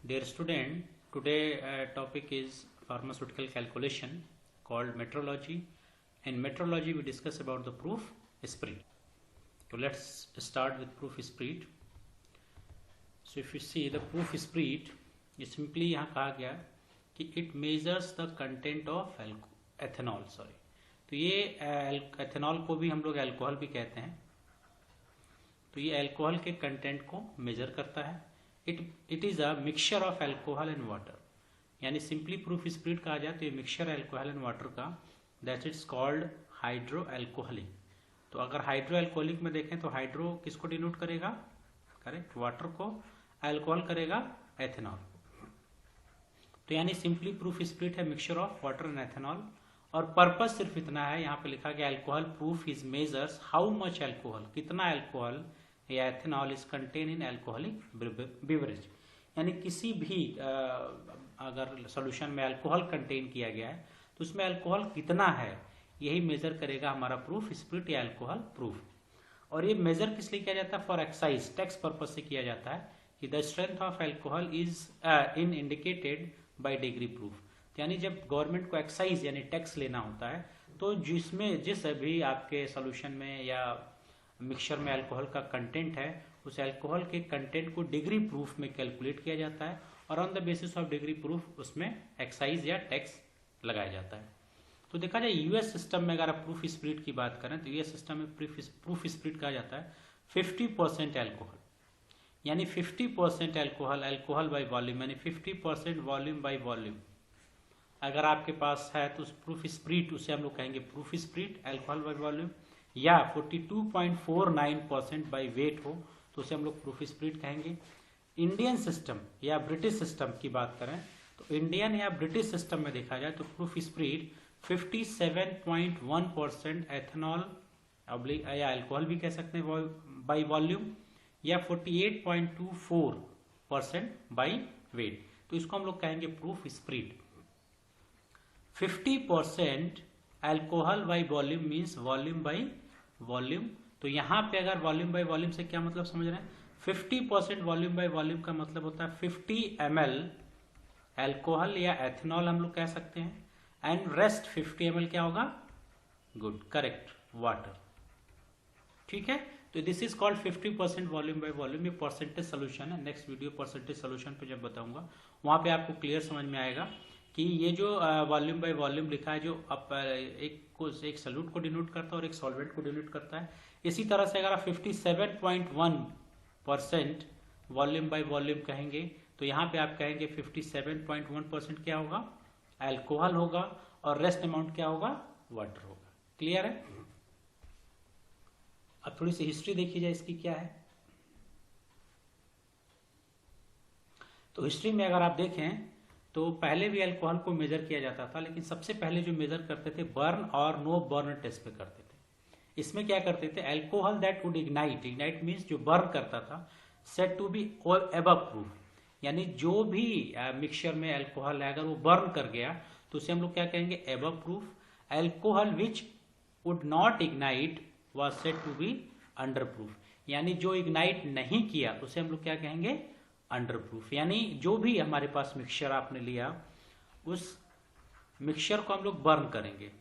Dear student, today topic is pharmaceutical calculation called metrology. In metrology we discuss about the proof spread. So let's start with proof spread. So if you see the proof spread, ये simply यहाँ कहा गया कि it measures the content of ethanol. तो ये ethanol को भी हम लोग अल्कोहल भी कहते हैं. तो ये अल्कोहल के कंटेंट को मेजर करता है. It is a mixture of alcohol and water, यानी सिंपली प्रूफ स्प्रिट कहा जाए तो ये मिक्सचर अल्कोहल एंड वाटर का, that is called hydro alcoholic. तो अगर हाइड्रो अल्कोहलिक में देखें तो हाइड्रो किसको डिनोट करेगा? करेक्ट, वाटर को. अल्कोहल करेगा एथेनॉल. तो यानी सिंपली प्रूफ स्प्रिट है mixture of water and ethanol. और पर्पस सिर्फ इतना है, यहाँ पे लिखा गया alcohol proof is measures how much alcohol, कितना अल्कोहल या ethanol is contain in alcoholic beverage. यानी किसी भी अगर सोल्यूशन में अल्कोहल कंटेन किया गया है तो उसमें अल्कोहल कितना है, यही मेजर करेगा हमारा प्रूफ स्प्रिट या अल्कोहल प्रूफ. और ये मेजर किस लिए किया जाता है? फॉर एक्साइज टैक्स पर्पज से किया जाता है कि the strength of alcohol is in indicated by degree proof. यानी जब गवर्नमेंट को एक्साइज यानी टैक्स लेना होता है तो जिस भी आपके सोल्यूशन में या मिक्सचर में अल्कोहल का कंटेंट है, उस अल्कोहल के कंटेंट को डिग्री प्रूफ में कैलकुलेट किया जाता है और on the basis of degree proof उसमें एक्साइज या टैक्स लगाया जाता है. तो देखा जाए यूएस सिस्टम में अगर आप प्रूफ स्प्रिट की बात करें तो यूएस सिस्टम में प्रूफ स्प्रिट कहा जाता है 50% अल्कोहल, यानी 50% अल्कोहल बाई वॉल्यूम, यानी 50% वॉल्यूम बाई वॉल्यूम अगर आपके पास है तो उस प्रूफ स्प्रिट, उसे हम लोग कहेंगे proof spirit alcohol by volume. या 42.49% बाई वेट हो तो उसे हम लोग प्रूफ स्प्रिट कहेंगे. इंडियन सिस्टम या ब्रिटिश सिस्टम की बात करें तो इंडियन या ब्रिटिश सिस्टम में देखा जाए तो प्रूफ स्प्रिट 57.1% एथेनॉल या अल्कोहल भी कह सकते हैं बाई वॉल्यूम, या 48.24% बाई वेट. तो इसको हम लोग कहेंगे proof spirit. 50% alcohol by volume means volume by volume. तो यहां पे अगर वॉल्यूम बाई वॉल्यूम से क्या मतलब समझ रहे हैं? 50% वॉल्यूम बाई वॉल्यूम का मतलब होता है 50 ml अल्कोहल या एथेनॉल हम लोग कह सकते हैं, एंड रेस्ट 50 ml क्या होगा? Good, correct, water. ठीक है, तो this is called 50% volume by volume. ये परसेंटेज सोल्यूशन है. नेक्स्ट वीडियो परसेंटेज सोल्यूशन पे जब बताऊंगा वहां पे आपको क्लियर समझ में आएगा कि ये जो वॉल्यूम बाय वॉल्यूम लिखा है जो एक सॉल्यूट को डिनोट करता है और एक सॉल्वेंट को डिनोट करता है. इसी तरह से अगर आप 57.1% वॉल्यूम बाय वॉल्यूम कहेंगे तो यहाँ पे आप कहेंगे 57.1% क्या होगा? अल्कोहल होगा, और रेस्ट अमाउंट क्या होगा? वाटर होगा. क्लियर है? अब थोड़ी सी हिस्ट्री देखी जाए इसकी क्या है. तो हिस्ट्री में अगर आप देखें तो पहले भी अल्कोहल को मेजर किया जाता था, लेकिन सबसे पहले जो मेजर करते थे बर्न और नो बर्न टेस्ट पे करते थे. इसमें क्या करते थे? Alcohol that would ignite means जो बर्न करता था, set to be above proof. यानी जो भी मिक्सचर में अल्कोहल है अगर वो बर्न कर गया तो उसे हम लोग क्या कहेंगे? Above proof. Alcohol which would not ignite was set to be under proof. यानी जो इग्नाइट नहीं किया उसे हम लोग क्या कहेंगे? Under proof. यानी जो भी हमारे पास मिक्सचर आपने लिया उस मिक्सचर को हम लोग बर्न करेंगे.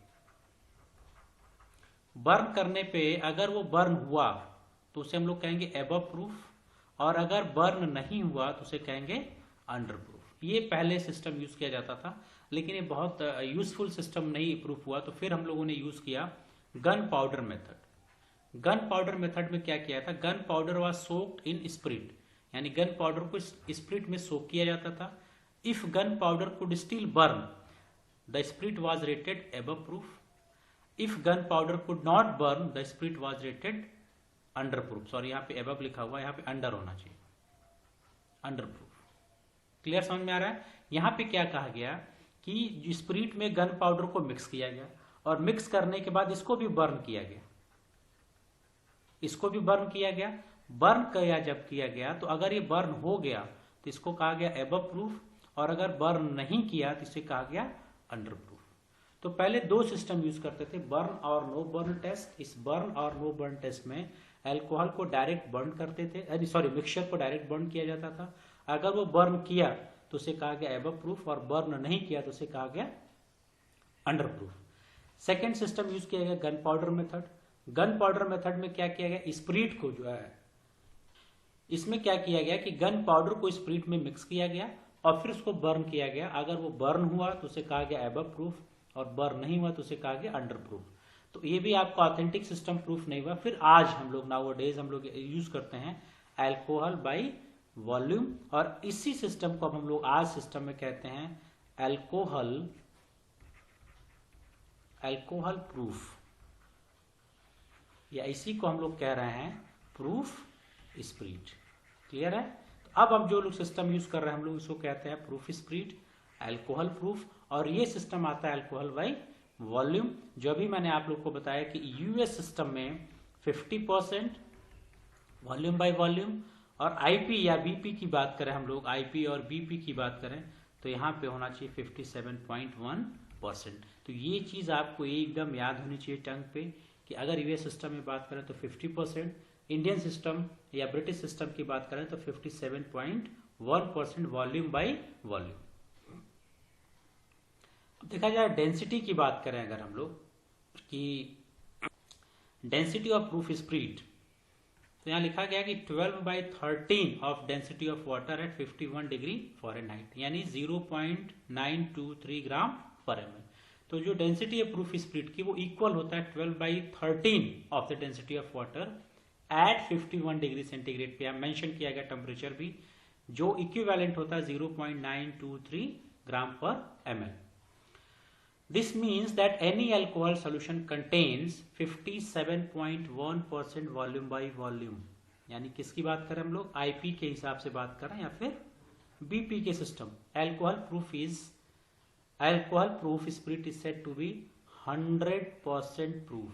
बर्न करने पे अगर वो बर्न हुआ तो उसे हम लोग कहेंगे अबव प्रूफ, और अगर बर्न नहीं हुआ तो उसे कहेंगे अंडर प्रूफ. ये पहले सिस्टम यूज किया जाता था, लेकिन ये बहुत यूजफुल सिस्टम नहीं प्रूफ हुआ, तो फिर हम लोगों ने यूज किया gun powder method. Gun powder method में क्या किया था? Gun powder was soaked in spirit, यानी गन पाउडर को स्प्रिट में सोक किया जाता था. If gun powder could still burn the spirit was rated above proof. If gun powder could not burn the spirit was rated under proof. Sorry, यहाँ पे above लिखा हुआ है, यहाँ पे अंडर होना चाहिए, अंडर प्रूफ. क्लियर समझ में आ रहा है? यहाँ पे क्या कहा गया कि स्प्रिट में गन पाउडर को मिक्स किया गया, और मिक्स करने के बाद इसको भी बर्न किया गया. इसको भी बर्न किया गया. बर्न किया जब किया गया तो अगर ये बर्न हो गया तो इसको कहा गया अबव प्रूफ, और अगर बर्न नहीं किया तो इसे कहा गया अंडर प्रूफ. तो पहले दो सिस्टम यूज करते थे, बर्न और नो बर्न टेस्ट. इस बर्न और नो बर्न टेस्ट में अल्कोहल को डायरेक्ट बर्न करते थे, मिक्सचर को डायरेक्ट बर्न किया जाता था. अगर वो बर्न किया तो उसे कहा गया एबव प्रूफ, और बर्न नहीं किया तो उसे कहा गया under proof. Second system use किया गया gun powder method. Gun powder method में क्या किया गया, स्प्रिट को जो है, इसमें क्या किया गया कि गन पाउडर को स्प्रिट में मिक्स किया गया और फिर उसको बर्न किया गया। अगर वो बर्न हुआ तो उसे कहा गया एबव प्रूफ, और बर्न नहीं हुआ तो उसे कहा गया अंडर प्रूफ। तो ये भी आपको ऑथेंटिक सिस्टम प्रूफ नहीं हुआ। फिर आज हम लोग नाउअडेज हम लोग यूज करते हैं अल्कोहल बाय वॉल्यूम, और इसी सिस्टम को हम लोग आज सिस्टम में कहते हैं अल्कोहल प्रूफ, या इसी को हम लोग कह रहे हैं प्रूफ स्प्रिट। क्लियर है? तो अब हम जो लोग सिस्टम यूज कर रहे हैं हम लोग इसको कहते हैं प्रूफ स्प्रिट, अल्कोहल प्रूफ, और ये सिस्टम आता है अल्कोहल बाय वॉल्यूम। जो भी मैंने आप लोग को बताया कि यूएस सिस्टम में 50% वॉल्यूम बाय वॉल्यूम, और आईपी या बीपी की बात करें हम लोग, आईपी और बीपी की बात करें तो यहाँ पे होना चाहिए 57.1%। तो ये चीज आपको एकदम याद होनी चाहिए टंग पे कि अगर यूएस सिस्टम में बात करें तो 50%, इंडियन सिस्टम या ब्रिटिश सिस्टम की बात करें तो 57.1% वॉल्यूम बाय वॉल्यूम। अब देखा जाए डेंसिटी की बात करें अगर हम लोग कि डेंसिटी ऑफ प्रूफ स्प्रिट, तो यहाँ लिखा गया कि 12/13 of density of water at 51 degree Fahrenheit, यानी 0.923 ग्राम पर ml। तो जो डेंसिटी है प्रूफ स्प्रिट की वो इक्वल होता है 12/13 of the density of water at 51 degree centigrade पे। यहाँ मेंशन किया गया टेम्परेचर भी, जो इक्विवेलेंट होता है 0.923 ग्राम पर ml। This means that any alcohol solution contains 57.1% volume by volume। यानी किसकी बात करें हम लोग, आईपी के हिसाब से बात करें या फिर बीपी के system. Alcohol proof spirit is said to be 100% proof.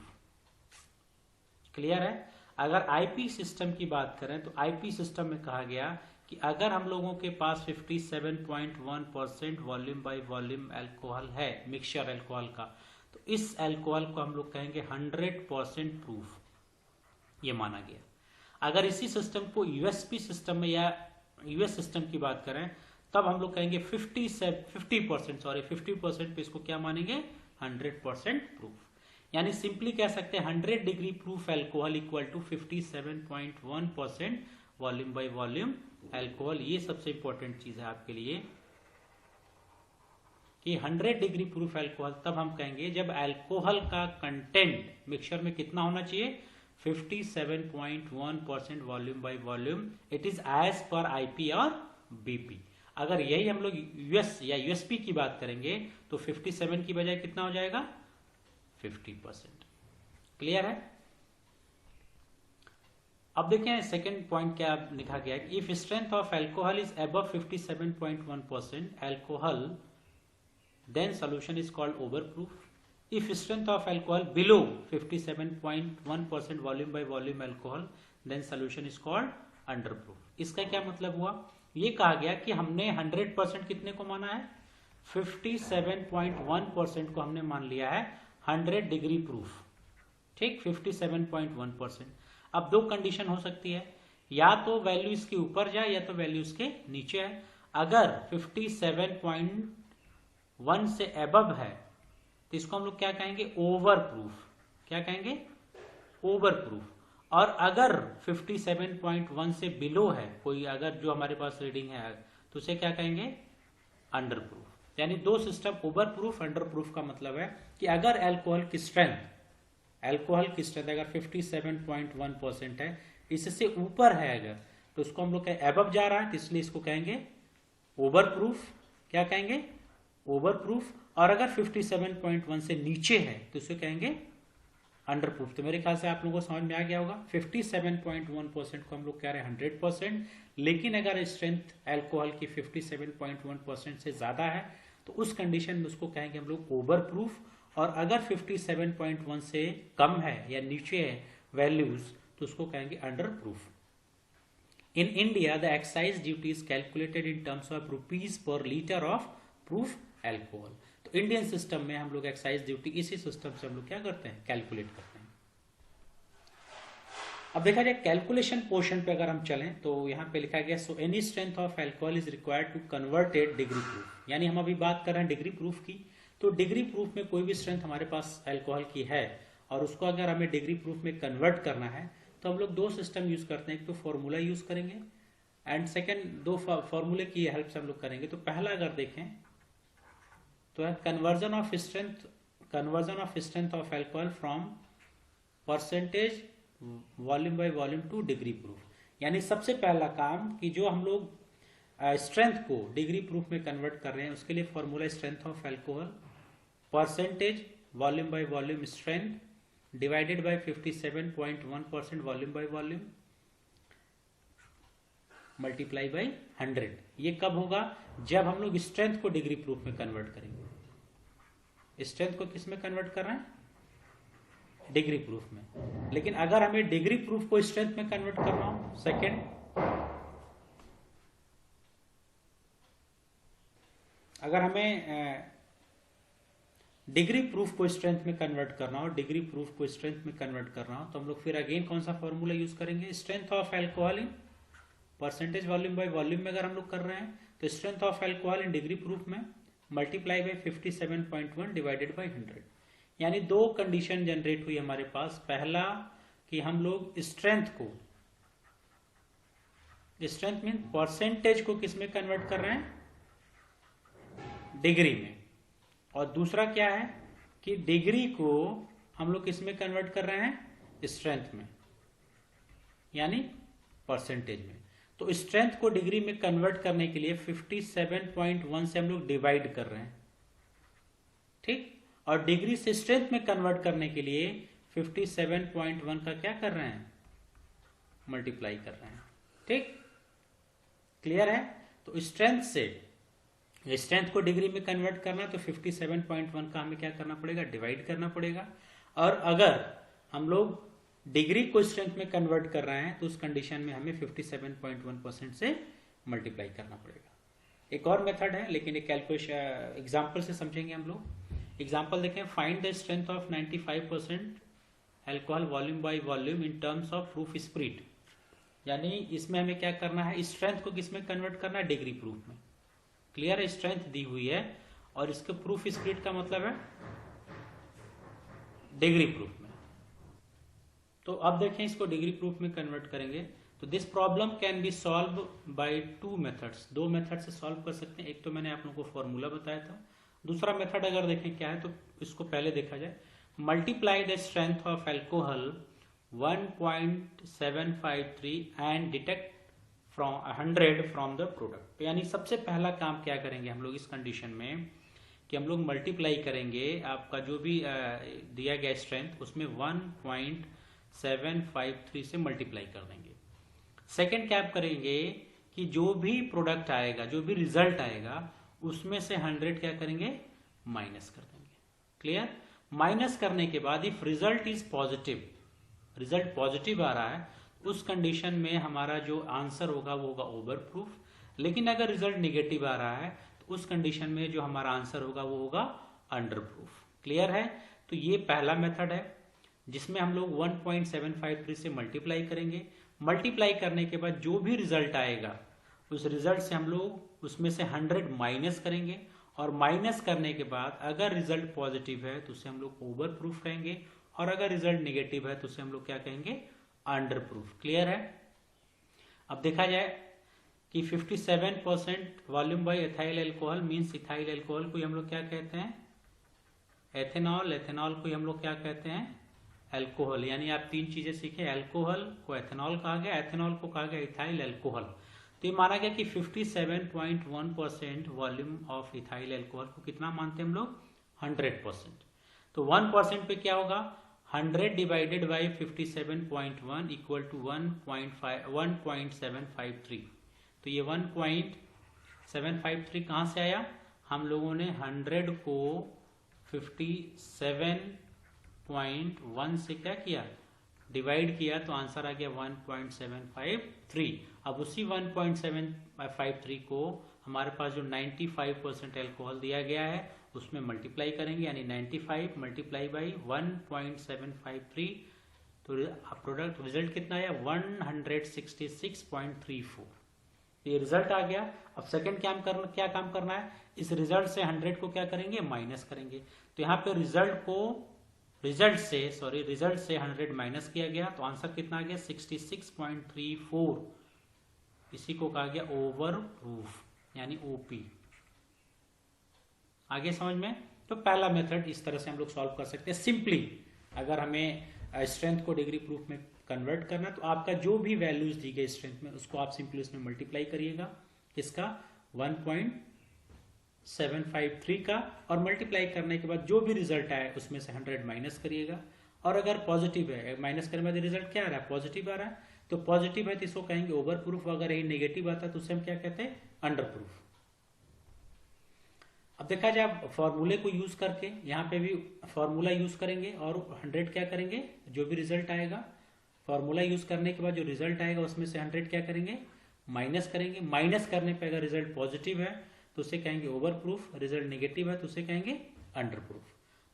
Clear है? अगर आईपी सिस्टम की बात करें तो आईपी सिस्टम में कहा गया कि अगर हम लोगों के पास 57.1% वॉल्यूम बाय वॉल्यूम अल्कोहल है, मिक्सचर अल्कोहल का, तो इस अल्कोहल को हम लोग कहेंगे 100% प्रूफ, ये माना गया। अगर इसी सिस्टम को यूएसपी सिस्टम में या यूएस सिस्टम की बात करें तब हम लोग कहेंगे 50% पे इसको क्या मानेंगे, 100% प्रूफ। यानी सिंपली कह सकते हैं 100 degree proof alcohol equal to 57.1% volume by volume alcohol. ये सबसे इंपॉर्टेंट चीज है आपके लिए कि 100 डिग्री प्रूफ अल्कोहल तब हम कहेंगे जब अल्कोहल का कंटेंट मिक्सचर में कितना होना चाहिए, 57.1% volume by volume. It is as per IP और बीपी। अगर यही हम लोग यूएस या यूएसपी की बात करेंगे तो 57 की बजाय कितना हो जाएगा, 50%। क्लियर है? अब देखें सेकेंड पॉइंट क्या लिखा गया है, if strength of alcohol is above 57.1% alcohol then solution is called over proof. If strength of alcohol below 57.1% volume by volume alcohol then solution is called under proof. इसका क्या मतलब हुआ, ये कहा गया कि हमने 100% कितने को माना है, 57.1% को हमने मान लिया है 100 डिग्री प्रूफ। ठीक, 57.1%। अब दो कंडीशन हो सकती है, या तो वैल्यू इसके ऊपर जाए या तो वैल्यू इसके नीचे है। अगर 57.1 से अबव है तो इसको हम लोग क्या कहेंगे, ओवर प्रूफ। क्या कहेंगे, ओवर प्रूफ। और अगर 57.1 से बिलो है कोई, अगर जो हमारे पास रीडिंग है तो उसे क्या कहेंगे, अंडर प्रूफ। यानी दो system, over proof under proof का मतलब है कि अगर अल्कोहल की स्ट्रेंथ अगर 57.1% है, इससे ऊपर है अगर, तो उसको हम लोग एबव जा रहा है तो इसलिए इसको कहेंगे ओवर प्रूफ। क्या कहेंगे, ओवर प्रूफ। और अगर 57.1 से नीचे है तो इसे कहेंगे अंडर प्रूफ। तो मेरे ख्याल से आप लोगों को समझ में आ गया होगा। 57.1% को हम लोग कह रहे हैं 100%, लेकिन अगर स्ट्रेंथ अल्कोहल की 57.1% से ज्यादा है तो उस कंडीशन में उसको कहेंगे हम लोग ओवर प्रूफ। और अगर 57.1 से कम है या नीचे है वैल्यूज तो उसको कहेंगे under proof. In India the excise duty is calculated in terms of rupees per litre of proof alcohol. तो इंडियन सिस्टम में हम लोग एक्साइज ड्यूटी इसी सिस्टम से हम लोग क्या करते हैं, कैलकुलेट करते हैं। अब देखा जाए कैलकुलेशन पोर्शन पे अगर हम चलें तो यहाँ पे लिखा गया so any strength of alcohol is required to converted degree proof, यानी हम अभी बात कर रहे हैं डिग्री प्रूफ की। तो डिग्री प्रूफ में कोई भी स्ट्रेंथ हमारे पास अल्कोहल की है और उसको अगर हमें डिग्री प्रूफ में कन्वर्ट करना है तो हम लोग दो सिस्टम यूज करते हैं, एक तो फॉर्मूला यूज करेंगे एंड सेकेंड दो फॉर्मूले की हेल्प से हम लोग करेंगे। तो पहला अगर देखें तो है conversion of strength of alcohol from percentage volume by volume two degree proof, यानी सबसे पहला काम कि जो हम लोग स्ट्रेंथ को डिग्री प्रूफ में कन्वर्ट कर रहे हैं उसके लिए formula strength of alcohol percentage volume by volume strength divided by 57.1% volume by volume multiply by 100। ये कब होगा? जब हम लोग स्ट्रेंथ को डिग्री प्रूफ में कन्वर्ट करेंगे। स्ट्रेंथ को किस में कन्वर्ट कर रहे हैं? डिग्री प्रूफ में। लेकिन अगर हमें डिग्री प्रूफ को स्ट्रेंथ में कन्वर्ट करना हो, सेकेंड, अगर हमें डिग्री प्रूफ को स्ट्रेंथ में कन्वर्ट करना हो, डिग्री प्रूफ को स्ट्रेंथ में कन्वर्ट करना हो तो हम लोग फिर अगेन कौन सा फॉर्मूला यूज करेंगे? Strength of alcohol in percentage volume by volume में अगर हम लोग कर रहे हैं तो strength of alcohol in degree proof में मल्टीप्लाई बाय 57.1 डिवाइडेड बाय 100, यानी दो कंडीशन जनरेट हुई हमारे पास। पहला कि हम लोग स्ट्रेंथ मीन परसेंटेज को किस में कन्वर्ट कर रहे हैं? डिग्री में। और दूसरा क्या है कि डिग्री को हम लोग किस में कन्वर्ट कर रहे हैं? स्ट्रेंथ में, यानी परसेंटेज में। तो स्ट्रेंथ को डिग्री में कन्वर्ट करने के लिए 57.1 से हम लोग डिवाइड कर रहे हैं, ठीक। और डिग्री से स्ट्रेंथ में कन्वर्ट करने के लिए 57.1 का क्या कर रहे हैं? मल्टीप्लाई कर रहे हैं, ठीक। क्लियर है? तो स्ट्रेंथ को डिग्री में कन्वर्ट करना तो 57.1 का हमें क्या करना पड़ेगा? डिवाइड करना पड़ेगा। और अगर हम लोग डिग्री को स्ट्रेंथ में कन्वर्ट कर रहे हैं तो उस कंडीशन में हमें 57.1% से मल्टीप्लाई करना पड़ेगा। एक और मेथड है, लेकिन एक कैलकुलेशन एग्जाम्पल से समझेंगे हम लोग। एग्जाम्पल देखें, find the strength of 95% alcohol volume by volume in terms of proof spirit, यानी इसमें हमें क्या करना है? स्ट्रेंथ को किस में कन्वर्ट करना है? डिग्री प्रूफ में। क्लियर है? स्ट्रेंथ दी हुई है और इसके प्रूफ स्प्रिट का मतलब है डिग्री प्रूफ में। तो अब देखें, इसको डिग्री प्रूफ में कन्वर्ट करेंगे तो this problem can be solve by two methods. दो मेथड से सॉल्व कर सकते हैं। एक तो मैंने आप लोगों को फॉर्मूला बताया था, दूसरा मेथड अगर देखें क्या है तो इसको पहले देखा जाए। Multiply the strength of alcohol 1.753 and detect from 100 from the product. यानी सबसे पहला काम क्या करेंगे हम लोग इस कंडीशन में कि हम लोग मल्टीप्लाई करेंगे आपका जो भी दिया गया स्ट्रेंथ उसमें 1.753 से मल्टीप्लाई कर देंगे। सेकेंड क्या करेंगे कि जो भी प्रोडक्ट आएगा, जो भी रिजल्ट आएगा उसमें से 100 क्या करेंगे? माइनस कर देंगे। क्लियर? माइनस करने के बाद if result is positive, result positive आ रहा है, उस कंडीशन में हमारा जो आंसर होगा वो होगा ओवर प्रूफ। लेकिन अगर रिजल्ट निगेटिव आ रहा है तो उस कंडीशन में जो हमारा आंसर होगा वो होगा अंडर प्रूफ। क्लियर है? तो ये पहला मेथड है जिसमें हम लोग 1.753 से मल्टीप्लाई करेंगे। मल्टीप्लाई करने के बाद जो भी रिजल्ट आएगा उस रिजल्ट से हम लोग उसमें से 100 माइनस करेंगे, और माइनस करने के बाद अगर रिजल्ट पॉजिटिव है तो उसे हम लोग ओवर प्रूफ कहेंगे, और अगर रिजल्ट निगेटिव है तो उसे हम लोग क्या कहेंगे? Under proof. क्लियर है? अब देखा जाए कि 57% volume by ethyl alcohol means ethyl alcohol को हम लोग क्या कहते हैं? एथेनॉल। एथेनॉल को हम लोग क्या कहते हैं? अल्कोहल। यानी आप तीन चीजें सीखे, अल्कोहल को एथेनॉल कहा गया, एथेनॉल को कहा गया इथाइल अल्कोहल। तो ये माना गया कि 57.1% वॉल्यूम ऑफ इथाइल अल्कोहल को कितना मानते हैं हम लोग? 100%। तो 1% पे क्या होगा? 100 डिवाइडेड बाई 57.1 इक्वल टू 1.753। तो ये 1.753 कहाँ से आया? हम लोगों ने 100 को 57.1 से क्या किया? डिवाइड किया, तो आंसर आ गया 1.753। अब उसी 1.753 को हमारे पास जो 95% अल्कोहल दिया गया है उसमें मल्टीप्लाई करेंगे, यानी 95 मल्टीप्लाई बाई 1.753 तो प्रोडक्ट रिजल्ट कितना आया 166.34। ये रिजल्ट आ गया। अब सेकंड क्या काम करना है, इस रिजल्ट से 100 को क्या करेंगे, माइनस करेंगे। तो यहाँ पे रिजल्ट से 100 माइनस किया गया, तो आंसर कितना आ गया 66.34। इसी को कहा गया ओवर प्रूफ यानी ओपी। आगे समझ में? तो पहला मेथड इस तरह से हम लोग सॉल्व कर सकते हैं सिंपली। अगर हमें स्ट्रेंथ को डिग्री प्रूफ में कन्वर्ट करना, तो आपका जो भी वैल्यूज दी गई स्ट्रेंथ में, उसको आप सिंपली उसमें मल्टीप्लाई करिएगा, इसका 1.753 का, और मल्टीप्लाई करने के बाद जो भी रिजल्ट आए उसमें से 100 माइनस करिएगा। और अगर पॉजिटिव है, माइनस करने के बाद रिजल्ट क्या आ रहा है, पॉजिटिव आ रहा है, तो पॉजिटिव है तो इसको कहेंगे ओवर प्रूफ। अगर ये नेगेटिव आता है तो उसे हम क्या कहते हैं, अंडर प्रूफ। अब देखा जाए फॉर्मूले को यूज करके, यहाँ पे भी फॉर्मूला यूज करेंगे और 100 क्या करेंगे, जो भी रिजल्ट आएगा फॉर्मूला यूज करने के बाद जो रिजल्ट आएगा उसमें से 100 क्या करेंगे, माइनस करेंगे। माइनस करने पे अगर रिजल्ट पॉजिटिव है तो उसे कहेंगे ओवर प्रूफ, रिजल्ट नेगेटिव है तो उसे कहेंगे अंडर प्रूफ।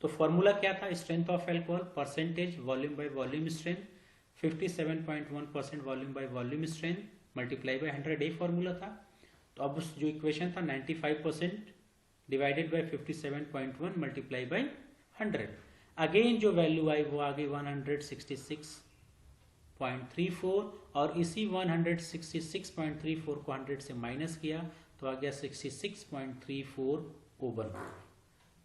तो फॉर्मूला क्या था, strength of alcohol percentage volume by volume strength, 57.1% volume by volume strength multiply by 100 a formula था। तो अब जो इक्वेशन था 95% divided by 57.1 multiply by 100। Again जो वैल्यू आई वो आ गई 166.34, और इसी 166.34 को 100 से माइनस किया तो आ गया 66.34 ओवर।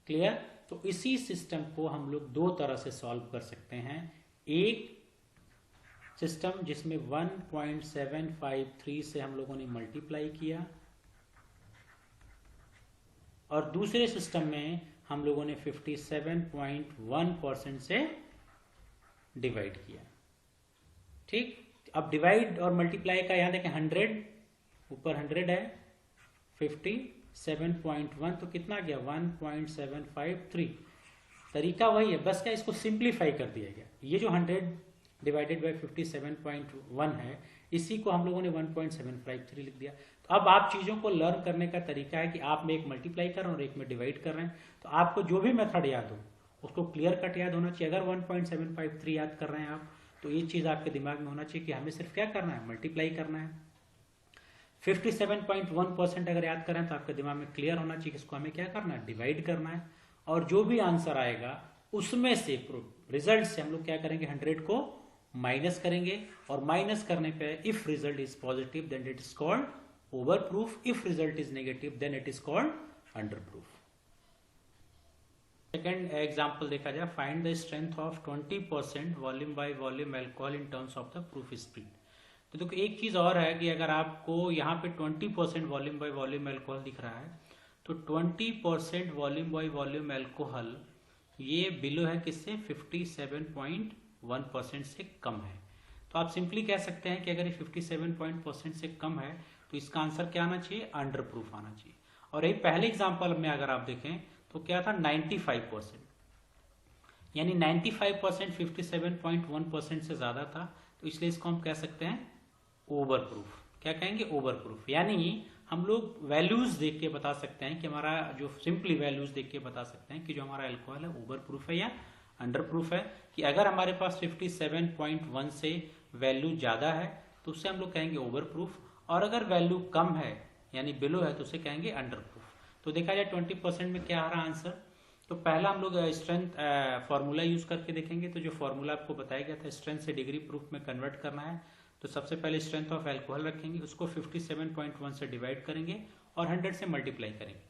क्लियर? तो इसी सिस्टम को हम लोग दो तरह से सॉल्व कर सकते हैं। एक सिस्टम जिसमें 1.753 से हम लोगों ने मल्टीप्लाई किया, और दूसरे सिस्टम में हम लोगों ने 57.1% से डिवाइड किया। ठीक, अब डिवाइड और मल्टीप्लाई का यहां देखें 100 ऊपर 100 है, 57.1 तो कितना गया 1.753। तरीका वही है, बस क्या इसको सिंप्लीफाई कर दिया गया। ये जो 100 डिवाइडेड बाय 57.1 है, इसी को हम लोगों ने 1.753 लिख दिया। तो अब आप चीजों को लर्न करने का तरीका है कि आप में एक मल्टीप्लाई कर रहे हैं और एक में डिवाइड कर रहे हैं, तो आपको जो भी मेथड याद हो उसको क्लियर कट याद होना चाहिए। अगर 1.753 याद कर रहे हैं आप, तो ये चीज आपके दिमाग में होना चाहिए कि हमें सिर्फ क्या करना है, मल्टीप्लाई करना है। 57.1% अगर याद करें तो आपके दिमाग में क्लियर होना चाहिए कि इसको हमें क्या करना है, डिवाइड करना है। और जो भी आंसर आएगा उसमें से रिजल्ट से हम लोग क्या करेंगे, 100 को माइनस करेंगे, और माइनस करने पे if result is positive then it is called over proof, if result is negative then it is called under proof. Second example देखा जाए, find the strength of 20% volume by volume alcohol in terms of the proof speed. तो देखो एक चीज और है कि अगर आपको यहाँ पे 20% वॉल्यूम बाय वॉल्यूम अल्कोहल दिख रहा है, तो 20% वॉल्यूम बाय वॉल्यूम अल्कोहल ये बिलो है किससे, 57.1% से कम है। तो आप सिंपली कह सकते हैं कि अगर ये 57% से कम है तो इसका आंसर क्या आना चाहिए, अंडर प्रूफ आना चाहिए। और एक पहले एग्जाम्पल में अगर आप देखें तो क्या था 95%, यानी 95% 57.1% से ज्यादा था, तो इसलिए इसको हम कह सकते हैं ओवर प्रूफ। क्या कहेंगे, ओवर प्रूफ। यानी हम लोग वैल्यूज देख के बता सकते हैं कि हमारा जो सिंपली वैल्यूज देख के बता सकते हैं कि जो हमारा अल्कोहल है ओवर प्रूफ है या अंडर प्रूफ है। कि अगर हमारे पास 57.1 से वैल्यू ज्यादा है तो उससे हम लोग कहेंगे ओवर प्रूफ, और अगर वैल्यू कम है यानी बिलो है तो उसे कहेंगे अंडर प्रूफ। तो देखा जाए 20% में क्या आ रहा आंसर, तो पहला हम लोग स्ट्रेंथ फॉर्मूला यूज करके देखेंगे। तो जो फॉर्मूला आपको बताया गया था स्ट्रेंथ से डिग्री प्रूफ में कन्वर्ट करना है, तो सबसे पहले स्ट्रेंथ ऑफ अल्कोहल रखेंगे, उसको 57.1 से डिवाइड करेंगे और 100 से मल्टीप्लाई करेंगे।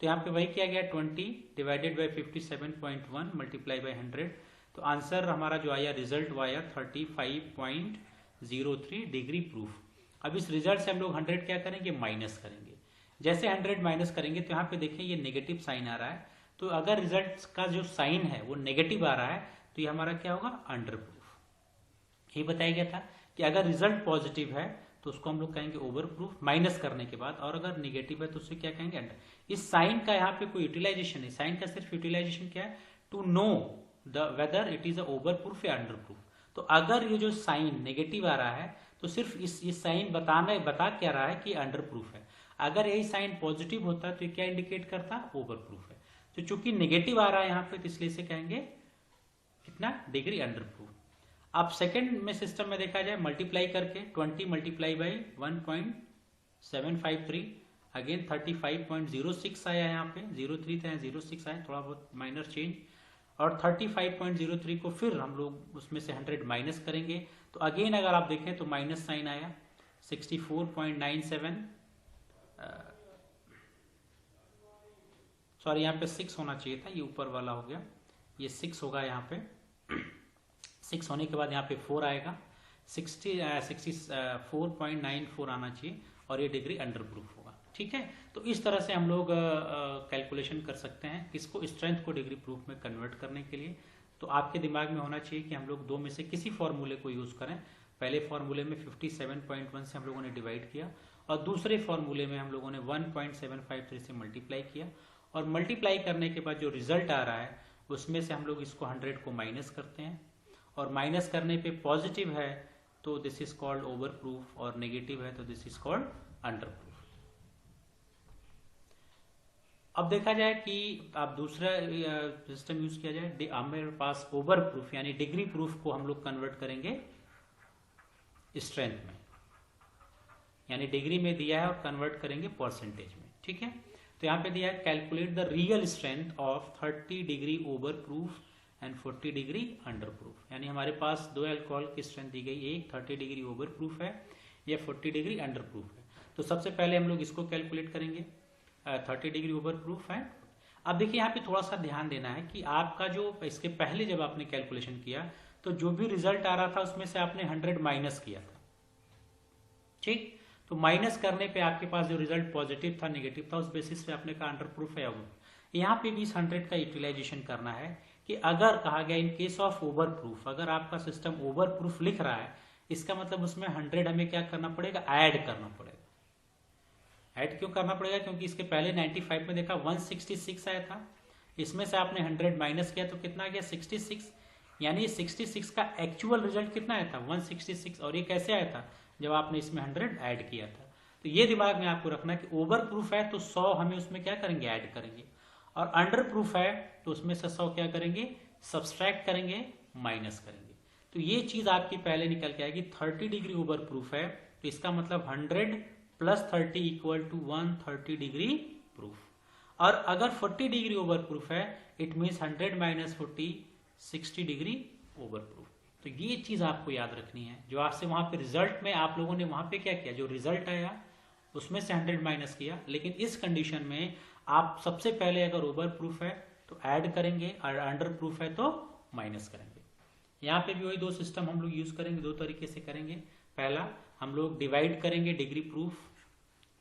तो यहाँ पे वही किया गया 20 डिवाइडेड बाय 57.1 मल्टीप्लाई बाय 100। तो आंसर हमारा जो आया, रिजल्ट वो आया 35.03 डिग्री प्रूफ। अब इस रिजल्ट से हम लोग 100 क्या करेंगे, माइनस करेंगे। जैसे 100 माइनस करेंगे तो यहाँ पे देखें ये नेगेटिव साइन आ रहा है, तो अगर रिजल्ट का जो साइन है वो नेगेटिव आ रहा है तो ये हमारा क्या होगा, अंडर प्रूफ। ये बताया गया था कि अगर रिजल्ट पॉजिटिव है तो उसको हम लोग कहेंगे ओवर प्रूफ माइनस करने के बाद, और अगर निगेटिव है तो उससे क्या कहेंगे, अंडर। इस साइन का यहाँ पे कोई यूटिलाइजेशन नहीं, साइन का सिर्फ यूटिलाइजेशन क्या है, to know whether it is a over proof या अंडर प्रूफ। तो अगर ये जो साइन नेगेटिव आ रहा है तो सिर्फ इस साइन बता क्या रहा है कि अंडर प्रूफ है। अगर यही साइन पॉजिटिव होता है तो ये क्या इंडिकेट करता, ओवर प्रूफ है। तो चूंकि नेगेटिव आ रहा है यहाँ पे तो इसलिए इसे कहेंगे कितना, डिग्री अंडर प्रूफ। अब सेकंड में सिस्टम में देखा जाए मल्टीप्लाई करके 20 मल्टीप्लाई बाई 1.753 अगेन 35.06 आया यहाँ पे, 03 था 06 आया, थोड़ा बहुत माइनर चेंज। और 35.03 को फिर हम लोग उसमें से 100 माइनस करेंगे तो अगेन अगर आप देखें तो माइनस साइन आया। 64.97 सॉरी यहाँ पे 6 होना चाहिए था, ये ऊपर वाला हो गया, ये 6 होगा यहाँ पे। 6 होने के बाद यहाँ पे 4 आएगा, 64.94 आना चाहिए और ये डिग्री अंडर प्रूफ होगा। ठीक है, तो इस तरह से हम लोग कैलकुलेशन कर सकते हैं किसको, स्ट्रेंथ को डिग्री प्रूफ में कन्वर्ट करने के लिए। तो आपके दिमाग में होना चाहिए कि हम लोग दो में से किसी फॉर्मूले को यूज करें। पहले फॉर्मूले में 57.1 से हम लोगों ने डिवाइड किया और दूसरे फॉर्मूले में हम लोगों ने 1.753 से मल्टीप्लाई किया, और मल्टीप्लाई करने के बाद जो रिजल्ट आ रहा है उसमें से हम लोग इसको 100 को माइनस करते हैं, और माइनस करने पे पॉजिटिव है तो this is called over proof, और नेगेटिव है तो this is called under proof. अब देखा जाए कि आप दूसरा सिस्टम यूज किया जाए, हमारे पास ओवर प्रूफ यानी डिग्री प्रूफ को हम लोग कन्वर्ट करेंगे स्ट्रेंथ में, यानी डिग्री में दिया है और कन्वर्ट करेंगे परसेंटेज में। ठीक है, तो यहाँ पे दिया है calculate the real strength of 30 degree over proof and 40 degree under proof. यानी हमारे पास दो अल्कोहल की स्ट्रेंथ दी गई, एक 30 डिग्री ओवर प्रूफ है या 40 डिग्री अंडर प्रूफ है। तो सबसे पहले हम लोग इसको कैलकुलेट करेंगे, 30 डिग्री ओवर प्रूफ है। अब देखिए यहाँ पे थोड़ा सा ध्यान देना है कि आपका जो इसके पहले जब आपने कैलकुलेशन किया तो जो भी रिजल्ट आ रहा था उसमें से आपने 100 माइनस किया था। ठीक, तो माइनस करने पे आपके पास जो रिजल्ट पॉजिटिव था नेगेटिव था उस बेसिस पे आपने कहा अंडर प्रूफ है ओवर। यहाँ पे भी इस 100 का यूटिलाइजेशन करना है कि अगर कहा गया in case of over proof, अगर आपका सिस्टम ओवर प्रूफ लिख रहा है इसका मतलब उसमें 100 हमें क्या करना पड़ेगा, ऐड करना पड़ेगा। ऐड क्यों करना पड़ेगा, क्योंकि इसके पहले 95 में देखा 166 आया था, इसमें से आपने 100 माइनस किया तो कितना आ गया 66, यानी 66 का एक्चुअल रिजल्ट कितना आया था 166, और ये कैसे आया था जब आपने इसमें 100 ऐड किया था। तो ये दिमाग में आपको रखना कि ओवर प्रूफ है तो 100 हमें उसमें क्या करेंगे, ऐड करेंगे, और अंडर प्रूफ है तो उसमें से 100 क्या करेंगे, सब्सट्रैक्ट करेंगे, माइनस करेंगे। तो ये चीज आपकी पहले निकल के आएगी। 30 डिग्री ओवर प्रूफ है तो इसका मतलब 100 plus 30 equal to 130 degree proof, और अगर 40 डिग्री ओवर प्रूफ है it means 100 minus 40 60 degree over proof. तो ये चीज आपको याद रखनी है। जो आपसे वहां पे रिजल्ट में आप लोगों ने वहां पे क्या किया, जो रिजल्ट आया उसमें से 100 माइनस किया, लेकिन इस कंडीशन में आप सबसे पहले अगर ओवर प्रूफ है तो ऐड करेंगे और अंडर प्रूफ है तो माइनस करेंगे। यहाँ पे भी वही दो सिस्टम हम लोग यूज करेंगे, दो तरीके से करेंगे। पहला हम लोग डिवाइड करेंगे डिग्री प्रूफ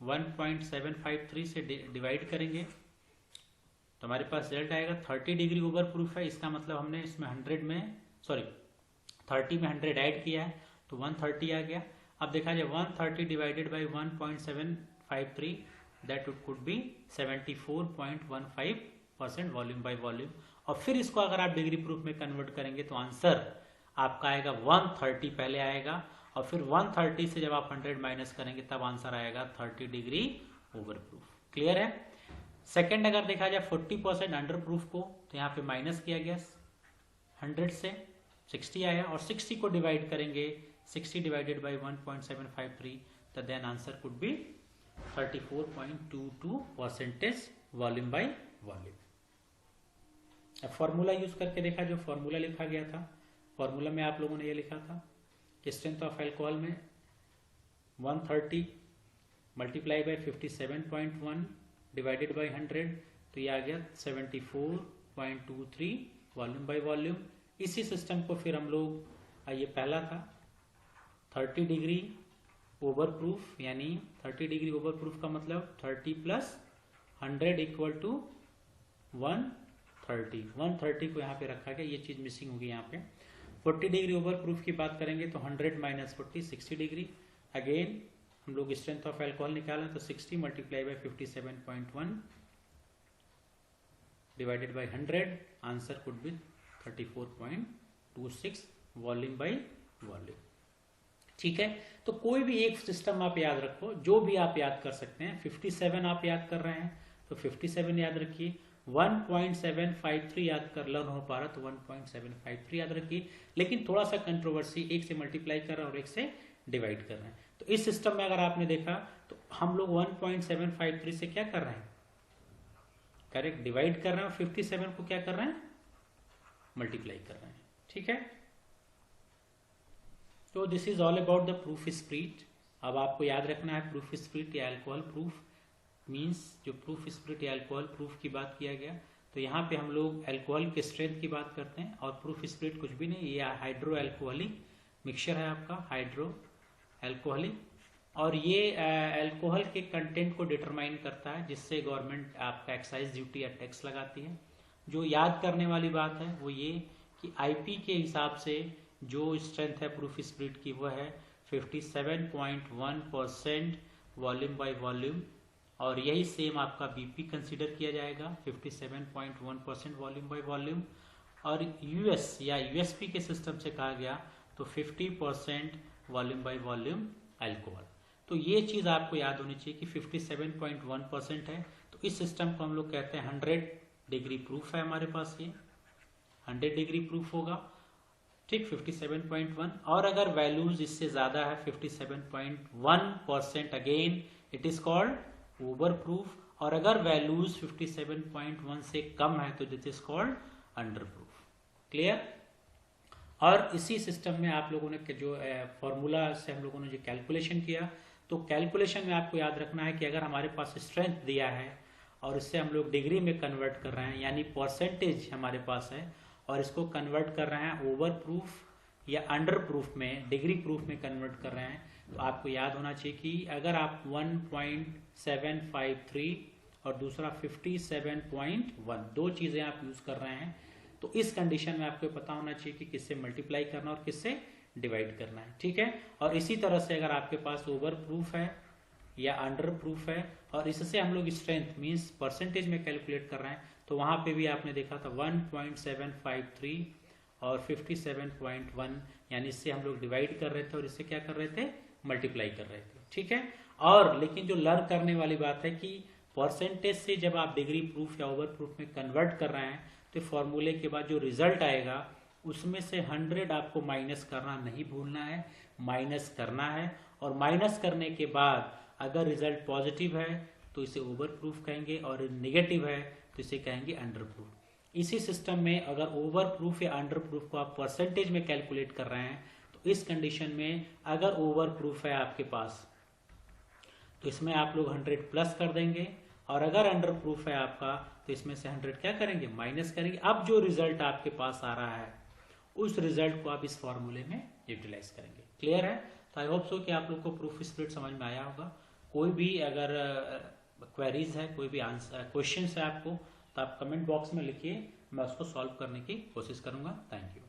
1.753 से डिवाइड करेंगे तो हमारे पास रिजल्ट आएगा 30 डिग्री ओवर प्रूफ है, इसका मतलब हमने इसमें 30 में 100 ऐड किया है तो 130 आ गया। अब देखा जाए 130 divided by 1.753 that could be 74.15% volume by volume, और फिर इसको अगर आप डिग्री प्रूफ में कन्वर्ट करेंगे तो आंसर आपका आएगा 130 पहले आएगा, और फिर 130 से जब आप 100 माइनस करेंगे तब आंसर आएगा 30 डिग्री ओवर प्रूफ। क्लियर है। सेकंड अगर देखा जाए 40% अंडर प्रूफ को तो यहाँ पे माइनस किया गया 100 से 60 आया, और 60 को डिवाइड करेंगे 60 डिवाइडेड बाई 1.753 तो then answer could be 34.22% volume by volume. अब फॉर्मूला यूज करके देखा, जो फॉर्मूला लिखा गया था फॉर्मूला में आप लोगों ने ये लिखा था कि स्ट्रेंथ ऑफ अल्कोहल में 130 मल्टीप्लाई बाय 57.1 डिवाइडेड बाय 100 तो ये आ गया 74.23 वॉल्यूम बाय वॉल्यूम। इसी सिस्टम को फिर हम लोग, ये पहला था 30 डिग्री ओवर प्रूफ, यानी 30 डिग्री ओवर प्रूफ का मतलब 30 प्लस 100 इक्वल टू 130 को यहाँ पे रखा गया, ये चीज मिसिंग होगी यहाँ पे। 40 डिग्री ओवर प्रूफ की बात करेंगे तो 100 माइनस 40 60 डिग्री। अगेन हम लोग स्ट्रेंथ ऑफ अल्कोहल निकालें तो 60 multiply by 57.1 divided by 100 answer could B 34.26 volume by volume. ठीक है, तो कोई भी एक सिस्टम आप याद रखो, जो भी आप याद कर सकते हैं। 57 आप याद कर रहे हैं तो 57 याद रखिए, 1.753 याद कर लर्न हो पा रहा तो 1.753 याद रखिए, लेकिन थोड़ा सा कंट्रोवर्सी, एक से मल्टीप्लाई कर रहे हैं और एक से डिवाइड कर रहे हैं। तो इस सिस्टम में अगर आपने देखा तो हम लोग 1.753 से क्या कर रहे हैं, करेक्ट डिवाइड कर रहे हैं, और 57 को क्या कर रहे हैं, मल्टीप्लाई कर रहे हैं। ठीक है, तो this is all about the proof spirit. अब आपको याद रखना है प्रूफ स्प्रिट या अल्कोहल प्रूफ मींस, जो प्रूफ स्प्रिट या अल्कोहल प्रूफ की बात किया गया, तो यहाँ पे हम लोग अल्कोहल के स्ट्रेंथ की बात करते हैं, और प्रूफ स्प्रिट कुछ भी नहीं, ये हाइड्रो अल्कोहलिक मिक्सचर है आपका, हाइड्रो अल्कोहलिक, और ये अल्कोहल के कंटेंट को डिटरमाइन करता है, जिससे गवर्नमेंट आपका एक्साइज ड्यूटी या टैक्स लगाती है। जो याद करने वाली बात है वो ये कि आईपी के हिसाब से जो स्ट्रेंथ है प्रूफ स्प्रिट की वो है 57.1% वॉल्यूम बाय वॉल्यूम, और यही सेम आपका बीपी कंसीडर किया जाएगा 57.1% वॉल्यूम बाय वॉल्यूम, और यूएस या यूएसपी के सिस्टम से कहा गया तो 50% वॉल्यूम बाय वॉल्यूम अल्कोहल। तो ये चीज़ आपको याद होनी चाहिए कि 57.1% है, तो इस सिस्टम को हम लोग कहते हैं 100 डिग्री प्रूफ है हमारे पास, ये 100 डिग्री प्रूफ होगा, ठीक 57.1, और अगर वैल्यूज इससे ज़्यादा है 57.1% again it is called over proof, और अगर वैल्यूज 57.1 से कम है तो this is called under proof. Clear? और इसी सिस्टम में आप लोगों ने जो फॉर्मूला से हम लोगों ने जो कैलकुलेशन किया, तो कैलकुलेशन में आपको याद रखना है कि अगर हमारे पास स्ट्रेंथ दिया है और इससे हम लोग डिग्री में कन्वर्ट कर रहे हैं, यानी परसेंटेज हमारे पास है, और इसको कन्वर्ट कर रहे हैं ओवर प्रूफ या अंडर प्रूफ में, डिग्री प्रूफ में कन्वर्ट कर रहे हैं, तो आपको याद होना चाहिए कि अगर आप 1.753 और दूसरा 57.1 दो चीज़ें आप यूज़ कर रहे हैं, तो इस कंडीशन में आपको पता होना चाहिए कि किससे मल्टीप्लाई करना और किससे डिवाइड करना है। ठीक है, और इसी तरह से अगर आपके पास ओवर प्रूफ है या अंडर प्रूफ है और इससे हम लोग स्ट्रेंथ मींस परसेंटेज में कैलकुलेट कर रहे हैं, तो वहां पे भी आपने देखा था 1.753 और 57.1, यानी इससे हम लोग डिवाइड कर रहे थे और इससे क्या कर रहे थे, मल्टीप्लाई कर रहे थे। ठीक है, और लेकिन जो लर्न करने वाली बात है कि परसेंटेज से जब आप डिग्री प्रूफ या ओवर प्रूफ में कन्वर्ट कर रहे हैं, तो फॉर्मूले के बाद जो रिजल्ट आएगा उसमें से 100 आपको माइनस करना नहीं भूलना है, माइनस करना है, और माइनस करने के बाद अगर रिजल्ट पॉजिटिव है तो इसे ओवर प्रूफ कहेंगे, और नेगेटिव है तो इसे कहेंगे अंडर प्रूफ। इसी सिस्टम में अगर ओवर प्रूफ या अंडर प्रूफ को आप परसेंटेज में कैलकुलेट कर रहे हैं, तो इस कंडीशन में अगर ओवर प्रूफ है आपके पास तो इसमें आप लोग 100 प्लस कर देंगे, और अगर अंडर प्रूफ है आपका तो इसमें से 100 क्या करेंगे, माइनस करेंगे। अब जो रिजल्ट आपके पास आ रहा है उस रिजल्ट को आप इस फॉर्मूले में यूटिलाइज करेंगे। क्लियर है? तो आई होप सो कि आप लोग को प्रूफ स्प्लिट समझ में आया होगा। कोई भी अगर क्वेरीज है, कोई भी आंसर क्वेश्चन है आपको, तो आप कमेंट बॉक्स में लिखिए, मैं उसको सॉल्व करने की कोशिश करूंगा। Thank you.